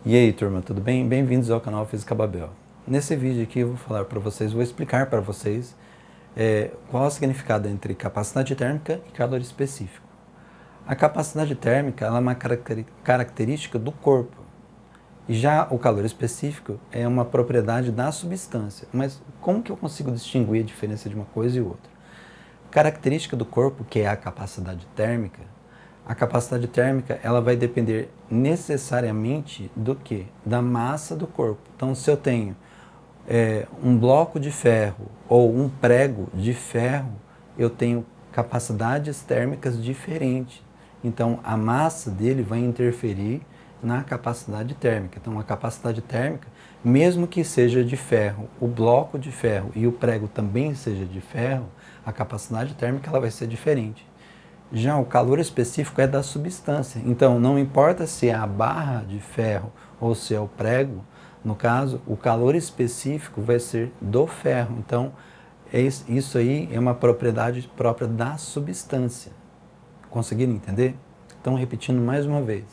E aí, turma, tudo bem? Bem-vindos ao canal Física Babel. Nesse vídeo aqui eu vou falar para vocês, vou explicar para vocês qual é o significado entre capacidade térmica e calor específico. A capacidade térmica ela é uma característica do corpo, e já o calor específico é uma propriedade da substância. Mas como que eu consigo distinguir a diferença de uma coisa e outra? Característica do corpo, que é a capacidade térmica, a capacidade térmica ela vai depender necessariamente do que? Da massa do corpo. Então, se eu tenho um bloco de ferro ou um prego de ferro, eu tenho capacidades térmicas diferentes. Então, a massa dele vai interferir na capacidade térmica. Então, a capacidade térmica, mesmo que seja de ferro, o bloco de ferro e o prego também seja de ferro, a capacidade térmica ela vai ser diferente. Já o calor específico é da substância. Então, não importa se é a barra de ferro ou se é o prego, no caso, o calor específico vai ser do ferro. Então, isso aí é uma propriedade própria da substância. Conseguiram entender? Então, repetindo mais uma vez.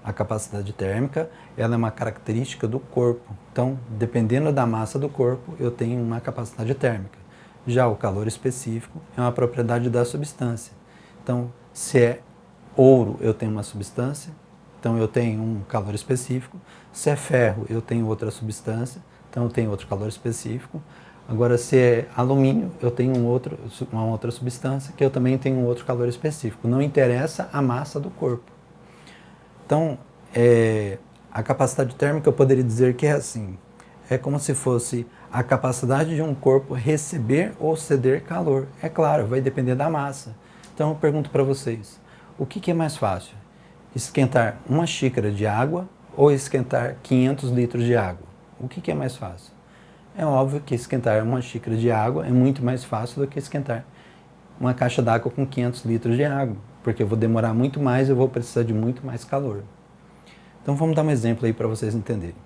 A capacidade térmica ela é uma característica do corpo. Então, dependendo da massa do corpo, eu tenho uma capacidade térmica. Já o calor específico é uma propriedade da substância. Então, se é ouro, eu tenho uma substância, então eu tenho um calor específico. Se é ferro, eu tenho outra substância, então eu tenho outro calor específico. Agora, se é alumínio, eu tenho uma outra substância, que eu também tenho um outro calor específico. Não interessa a massa do corpo. Então, a capacidade térmica eu poderia dizer que é assim. É como se fosse a capacidade de um corpo receber ou ceder calor. É claro, vai depender da massa. Então eu pergunto para vocês, o que é mais fácil? Esquentar uma xícara de água ou esquentar 500 litros de água? O que é mais fácil? É óbvio que esquentar uma xícara de água é muito mais fácil do que esquentar uma caixa d'água com 500 litros de água, porque eu vou demorar muito mais e eu vou precisar de muito mais calor. Então vamos dar um exemplo aí para vocês entenderem.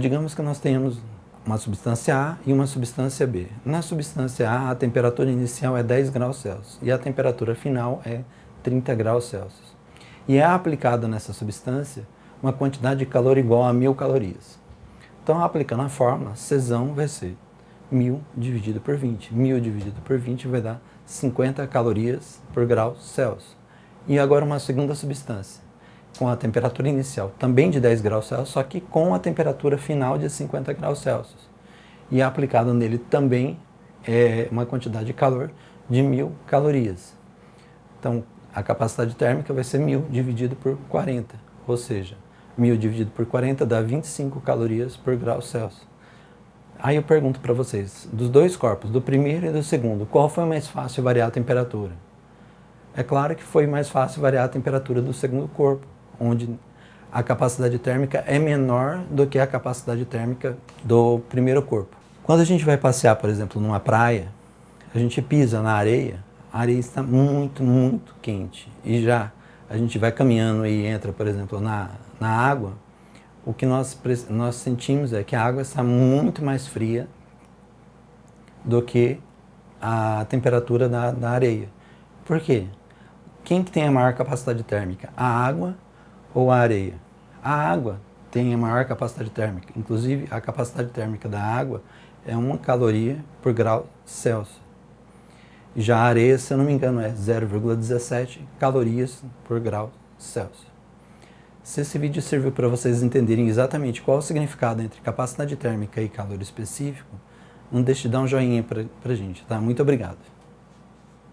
Digamos que nós tenhamos uma substância A e uma substância B. Na substância A temperatura inicial é 10 graus Celsius e a temperatura final é 30 graus Celsius. E é aplicada nessa substância uma quantidade de calor igual a 1000 calorias. Então, aplicando a fórmula, Czão vai ser 1000 dividido por 20. 1000 dividido por 20 vai dar 50 calorias por grau Celsius. E agora uma segunda substância, com a temperatura inicial também de 10 graus Celsius, só que com a temperatura final de 50 graus Celsius. E aplicado nele também uma quantidade de calor de 1000 calorias. Então, a capacidade térmica vai ser 1000 dividido por 40, ou seja, 1000 dividido por 40 dá 25 calorias por grau Celsius. Aí eu pergunto para vocês, dos dois corpos, do primeiro e do segundo, qual foi mais fácil variar a temperatura? É claro que foi mais fácil variar a temperatura do segundo corpo, onde a capacidade térmica é menor do que a capacidade térmica do primeiro corpo. Quando a gente vai passear, por exemplo, numa praia, a gente pisa na areia, a areia está muito, muito quente. E já a gente vai caminhando e entra, por exemplo, na água, o que nós sentimos é que a água está muito mais fria do que a temperatura da areia. Por quê? Quem que tem a maior capacidade térmica? A água ou a areia? A água tem a maior capacidade térmica. Inclusive, a capacidade térmica da água é 1 caloria por grau Celsius. Já a areia, se eu não me engano, é 0,17 calorias por grau Celsius. Se esse vídeo serviu para vocês entenderem exatamente qual é o significado entre capacidade térmica e calor específico, não deixe de dar um joinha para a gente, tá? Muito obrigado.